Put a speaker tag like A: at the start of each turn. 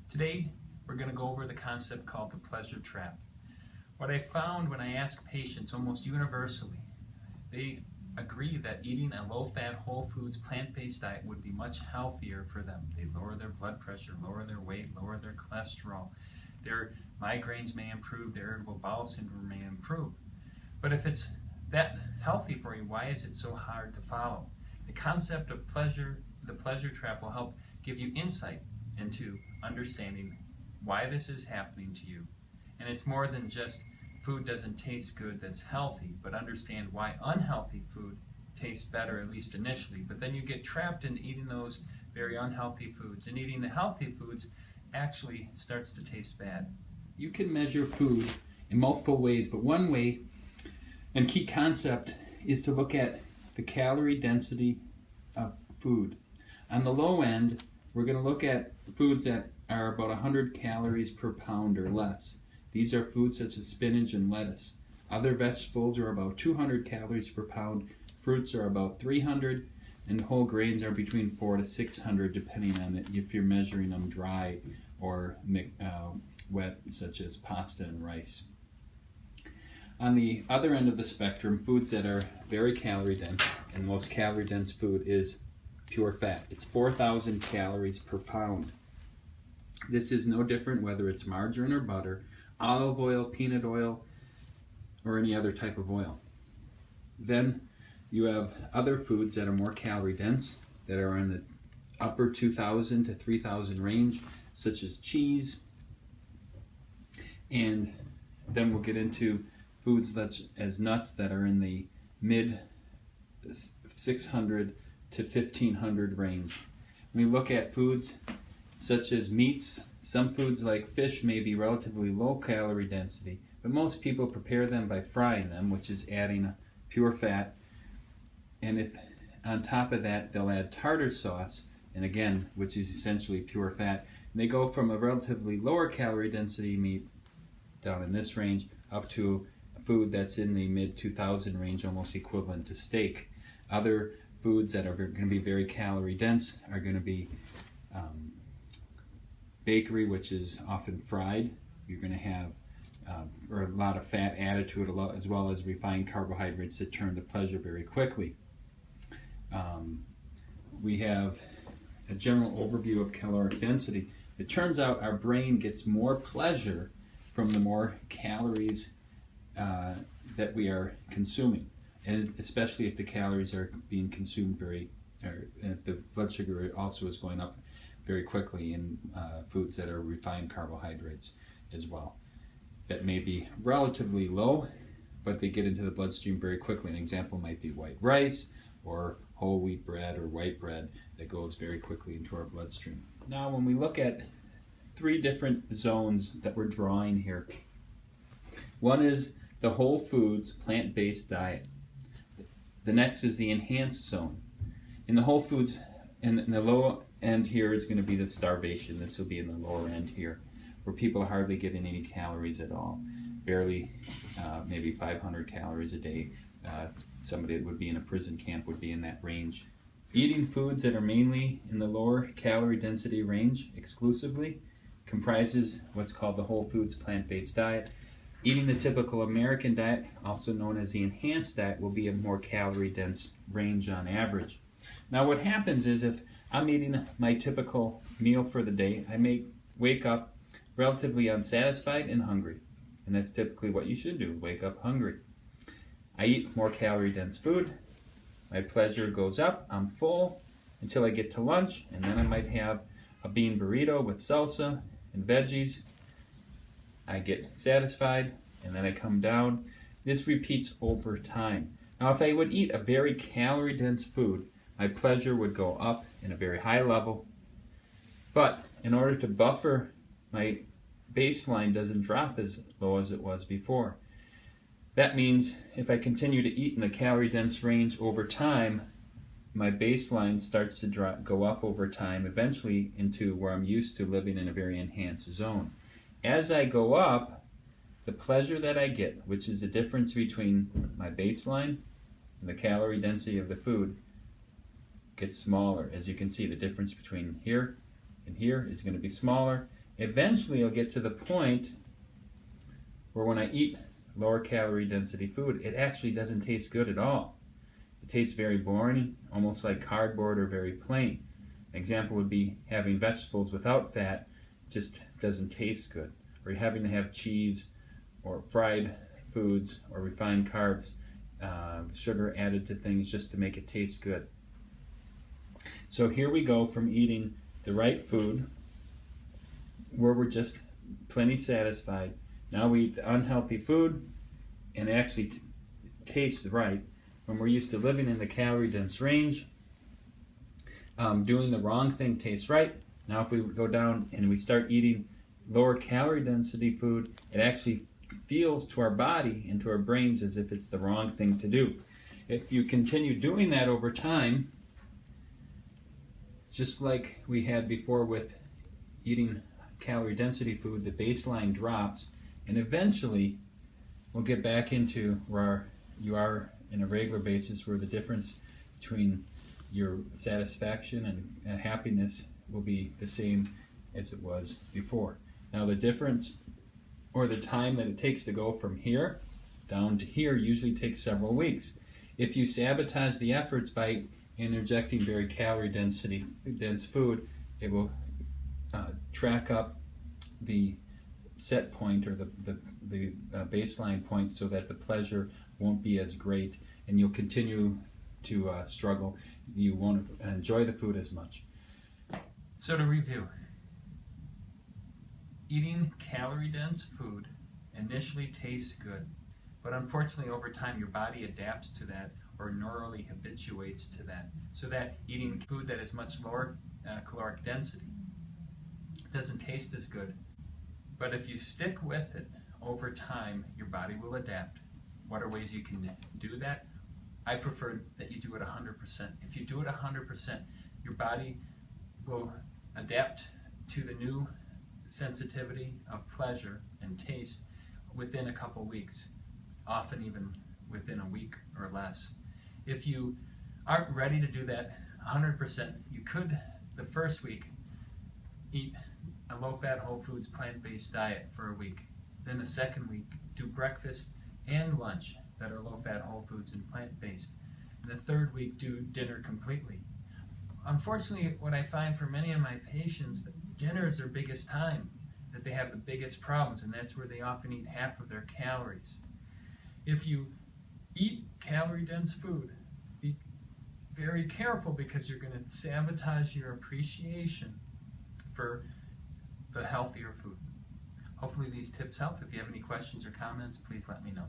A: Today, we're going to go over the concept called the pleasure trap. What I found when I ask patients almost universally, they agree that eating a low-fat, whole foods, plant-based diet would be much healthier for them. They lower their blood pressure, lower their weight, lower their cholesterol. Their migraines may improve, their irritable bowel syndrome may improve. But if it's that healthy for you, why is it so hard to follow? The concept of pleasure, the pleasure trap, will help give you insight into understanding why this is happening to you. And it's more than just food doesn't taste good that's healthy, but understand why unhealthy food tastes better, at least initially. But then you get trapped in eating those very unhealthy foods, and eating the healthy foods actually starts to taste bad. You can measure food in multiple ways, but one way and key concept is to look at the calorie density of food. On the low end, we're going to look at foods that are about 100 calories per pound or less. These are foods such as spinach and lettuce. Other vegetables are about 200 calories per pound. Fruits are about 300, and whole grains are between 400 to 600, depending on if you're measuring them dry or wet, such as pasta and rice. On the other end of the spectrum, foods that are very calorie dense, and the most calorie dense food is pure fat. It's 4,000 calories per pound. This is no different whether it's margarine or butter, olive oil, peanut oil, or any other type of oil. Then you have other foods that are more calorie dense, that are in the upper 2,000 to 3,000 range, such as cheese. And then we'll get into foods such as nuts that are in the mid 600 to 1,500 range. When we look at foods such as meats, some foods like fish may be relatively low calorie density, but most people prepare them by frying them, which is adding pure fat. And if on top of that they'll add tartar sauce, and again, which is essentially pure fat, and they go from a relatively lower calorie density meat down in this range up to a food that's in the mid 2,000 range, almost equivalent to steak. Other foods that are going to be very calorie dense are going to be bakery, which is often fried. You're going to have or a lot of fat added to it, as well as refined carbohydrates that turn to pleasure very quickly. We have a general overview of caloric density. It turns out our brain gets more pleasure from the more calories that we are consuming, and especially if the calories are being consumed and if the blood sugar also is going up very quickly in foods that are refined carbohydrates as well. That may be relatively low, but they get into the bloodstream very quickly. An example might be white rice or whole wheat bread or white bread that goes very quickly into our bloodstream. Now, when we look at three different zones that we're drawing here, one is the whole foods plant-based diet. The next is the enhanced zone. In the whole foods, and in the low end here is going to be the starvation. This will be in the lower end here, where people are hardly getting any calories at all, barely maybe 500 calories a day. Somebody that would be in a prison camp would be in that range. Eating foods that are mainly in the lower calorie density range exclusively comprises what's called the whole foods plant-based diet. Eating the typical American diet, also known as the enhanced diet, will be a more calorie dense range on average. Now what happens is, if I'm eating my typical meal for the day, I may wake up relatively unsatisfied and hungry. And that's typically what you should do, wake up hungry. I eat more calorie dense food, my pleasure goes up, I'm full until I get to lunch, and then I might have a bean burrito with salsa and veggies. I get satisfied, and then I come down. This repeats over time. Now, if I would eat a very calorie dense food, my pleasure would go up in a very high level. But in order to buffer, my baseline doesn't drop as low as it was before. That means if I continue to eat in the calorie dense range over time, my baseline starts to go up over time, eventually into where I'm used to living in a very enhanced zone. As I go up, the pleasure that I get, which is the difference between my baseline and the calorie density of the food, gets smaller. As you can see, the difference between here and here is going to be smaller, Eventually you'll get to the point where when I eat lower calorie density food, it actually doesn't taste good at all. It tastes very boring, almost like cardboard or very plain. An example would be having vegetables without fat. It just doesn't taste good. Or having to have cheese or fried foods or refined carbs, sugar added to things just to make it taste good. So here we go from eating the right food where we're just plenty satisfied. Now we eat the unhealthy food and it actually tastes right. When we're used to living in the calorie dense range, doing the wrong thing tastes right. Now if we go down and we start eating lower calorie density food, it actually feels to our body and to our brains as if it's the wrong thing to do. If you continue doing that over time, just like we had before with eating calorie density food, the baseline drops, and eventually we'll get back into where you are on a regular basis, where the difference between your satisfaction and happiness will be the same as it was before. Now the difference, or the time that it takes to go from here down to here, usually takes several weeks. If you sabotage the efforts by interjecting very calorie dense food, it will track up the set point or the baseline point so that the pleasure won't be as great, and you'll continue to struggle. You won't enjoy the food as much. So to review, eating calorie dense food initially tastes good, but unfortunately over time your body adapts to that or neurally habituates to that, so that eating food that is much lower caloric density doesn't taste as good. But if you stick with it over time, your body will adapt. What are ways you can do that? I prefer that you do it 100%. If you do it 100%, your body will adapt to the new sensitivity of pleasure and taste within a couple weeks, often even within a week or less. If you aren't ready to do that 100%, you could, the first week, eat a low-fat, whole foods, plant-based diet for a week. Then the second week, do breakfast and lunch that are low-fat, whole foods, and plant-based. And the third week, do dinner completely. Unfortunately, what I find for many of my patients, that dinner is their biggest time, that they have the biggest problems, and that's where they often eat half of their calories. If you eat calorie-dense food, be very careful, because you're going to sabotage your appreciation for the healthier food. Hopefully these tips help. If you have any questions or comments, please let me know.